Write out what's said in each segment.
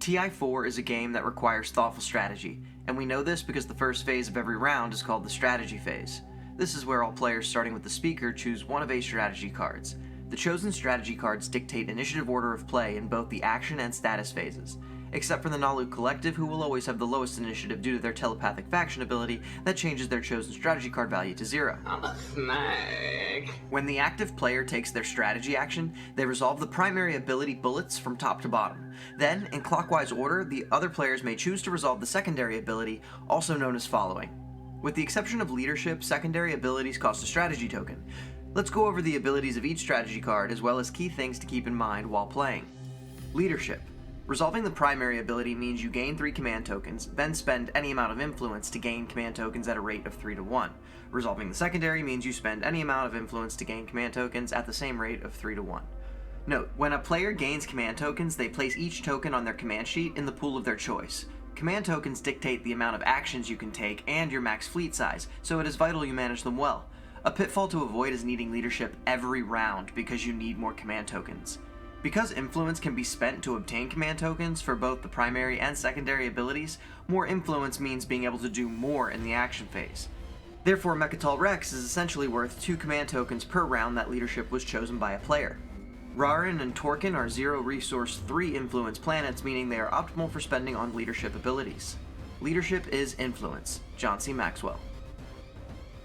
TI4 is a game that requires thoughtful strategy, and we know this because the first phase of every round is called the strategy phase. This is where all players starting with the speaker choose one of 8 strategy cards. The chosen strategy cards dictate initiative order of play in both the action and status phases, except for the Nalu Collective, who will always have the lowest initiative due to their telepathic faction ability that changes their chosen strategy card value to 0. I'm a snake. When the active player takes their strategy action, they resolve the primary ability bullets from top to bottom. Then, in clockwise order, the other players may choose to resolve the secondary ability, also known as following. With the exception of leadership, secondary abilities cost a strategy token. Let's go over the abilities of each strategy card as well as key things to keep in mind while playing. Leadership. Resolving the primary ability means you gain 3 command tokens, then spend any amount of influence to gain command tokens at a rate of 3 to 1. Resolving the secondary means you spend any amount of influence to gain command tokens at the same rate of 3 to 1. Note, when a player gains command tokens, they place each token on their command sheet in the pool of their choice. Command tokens dictate the amount of actions you can take and your max fleet size, so it is vital you manage them well. A pitfall to avoid is needing leadership every round because you need more command tokens. Because influence can be spent to obtain command tokens for both the primary and secondary abilities, more influence means being able to do more in the action phase. Therefore, Mechatol Rex is essentially worth 2 command tokens per round that leadership was chosen by a player. Rarin and Torkin are 0 resource 3 influence planets, meaning they are optimal for spending on leadership abilities. Leadership is influence. John C. Maxwell.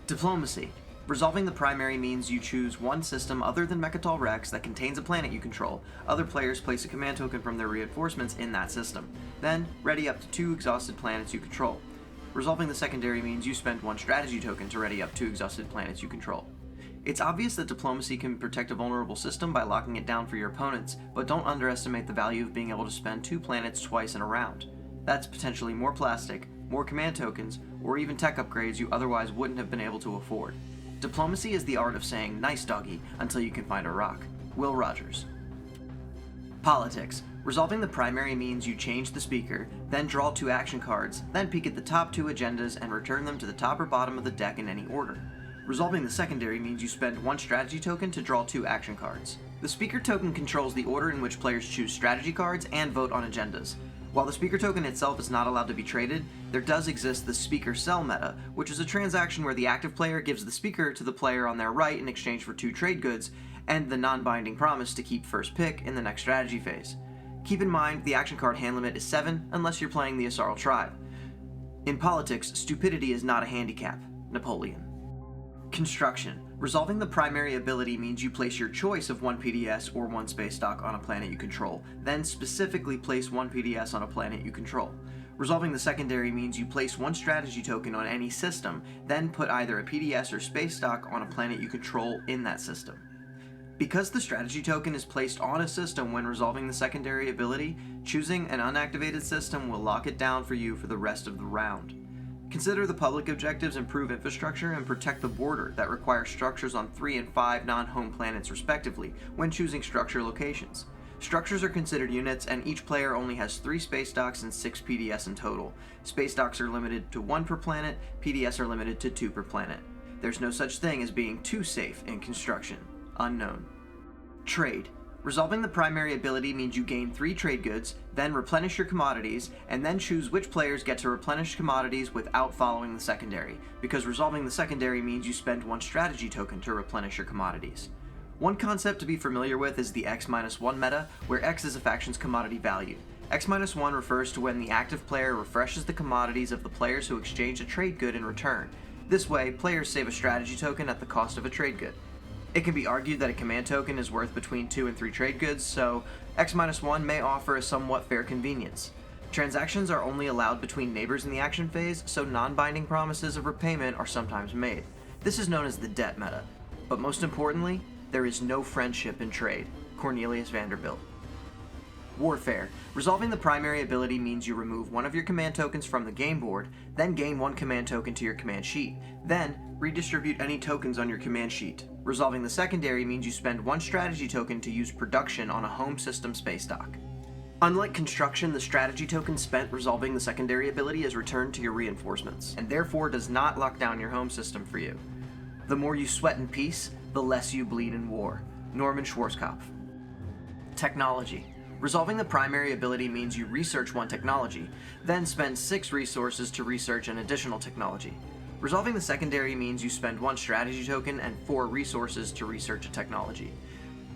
Diplomacy. Resolving the primary means you choose one system other than Mechatol Rex that contains a planet you control. Other players place a command token from their reinforcements in that system. Then, ready up to 2 exhausted planets you control. Resolving the secondary means you spend 1 strategy token to ready up 2 exhausted planets you control. It's obvious that diplomacy can protect a vulnerable system by locking it down for your opponents, but don't underestimate the value of being able to spend 2 planets twice in a round. That's potentially more plastic, more command tokens, or even tech upgrades you otherwise wouldn't have been able to afford. Diplomacy is the art of saying "nice doggy" until you can find a rock. Will Rogers. Politics. Resolving the primary means you change the speaker, then draw 2 action cards, then peek at the top 2 agendas and return them to the top or bottom of the deck in any order. Resolving the secondary means you spend 1 strategy token to draw 2 action cards. The speaker token controls the order in which players choose strategy cards and vote on agendas. While the speaker token itself is not allowed to be traded, there does exist the speaker sell meta, which is a transaction where the active player gives the speaker to the player on their right in exchange for 2 trade goods, and the non-binding promise to keep first pick in the next strategy phase. Keep in mind, the action card hand limit is 7 unless you're playing the Asarl tribe. In politics, stupidity is not a handicap. Napoleon. Construction. Resolving the primary ability means you place your choice of 1 PDS or 1 space dock on a planet you control, then specifically place 1 PDS on a planet you control. Resolving the secondary means you place 1 strategy token on any system, then put either a PDS or space dock on a planet you control in that system. Because the strategy token is placed on a system when resolving the secondary ability, choosing an unactivated system will lock it down for you for the rest of the round. Consider the public objectives improve infrastructure and protect the border that require structures on 3 and 5 non-home planets respectively when choosing structure locations. Structures are considered units and each player only has 3 space docks and 6 PDS in total. Space docks are limited to 1 per planet, PDS are limited to 2 per planet. There's no such thing as being too safe in construction. Unknown. Trade. Resolving the primary ability means you gain 3 trade goods, then replenish your commodities, and then choose which players get to replenish commodities without following the secondary, because resolving the secondary means you spend 1 strategy token to replenish your commodities. One concept to be familiar with is the X-1 meta, where X is a faction's commodity value. X-1 refers to when the active player refreshes the commodities of the players who exchange a trade good in return. This way, players save a strategy token at the cost of a trade good. It can be argued that a command token is worth between 2 and 3 trade goods, so X-1 may offer a somewhat fair convenience. Transactions are only allowed between neighbors in the action phase, so non-binding promises of repayment are sometimes made. This is known as the debt meta. But most importantly, there is no friendship in trade. Cornelius Vanderbilt. Warfare. Resolving the primary ability means you remove 1 of your command tokens from the game board, then gain 1 command token to your command sheet, then redistribute any tokens on your command sheet. Resolving the secondary means you spend 1 strategy token to use production on a home system space dock. Unlike construction, the strategy token spent resolving the secondary ability is returned to your reinforcements, and therefore does not lock down your home system for you. The more you sweat in peace, the less you bleed in war. Norman Schwarzkopf. Technology. Resolving the primary ability means you research one technology, then spend 6 resources to research an additional technology. Resolving the secondary means you spend 1 strategy token and 4 resources to research a technology.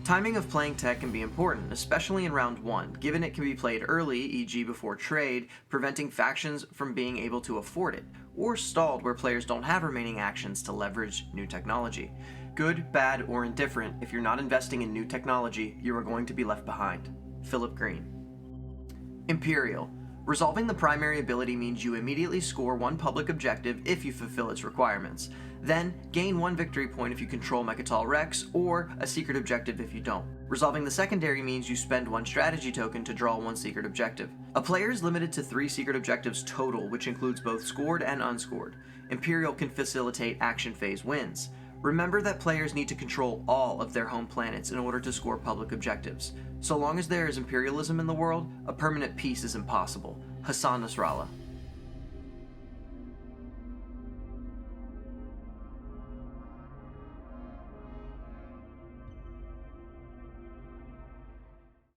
Timing of playing tech can be important, especially in round 1, given it can be played early, e.g. before trade, preventing factions from being able to afford it, or stalled where players don't have remaining actions to leverage new technology. Good, bad, or indifferent, if you're not investing in new technology, you are going to be left behind. Philip Green. Imperial. Resolving the primary ability means you immediately score 1 public objective if you fulfill its requirements. Then, gain 1 victory point if you control Mechatol Rex, or a secret objective if you don't. Resolving the secondary means you spend 1 strategy token to draw 1 secret objective. A player is limited to 3 secret objectives total, which includes both scored and unscored. Imperial can facilitate action phase wins. Remember that players need to control all of their home planets in order to score public objectives. So long as there is imperialism in the world, a permanent peace is impossible. Hassan Nasrallah.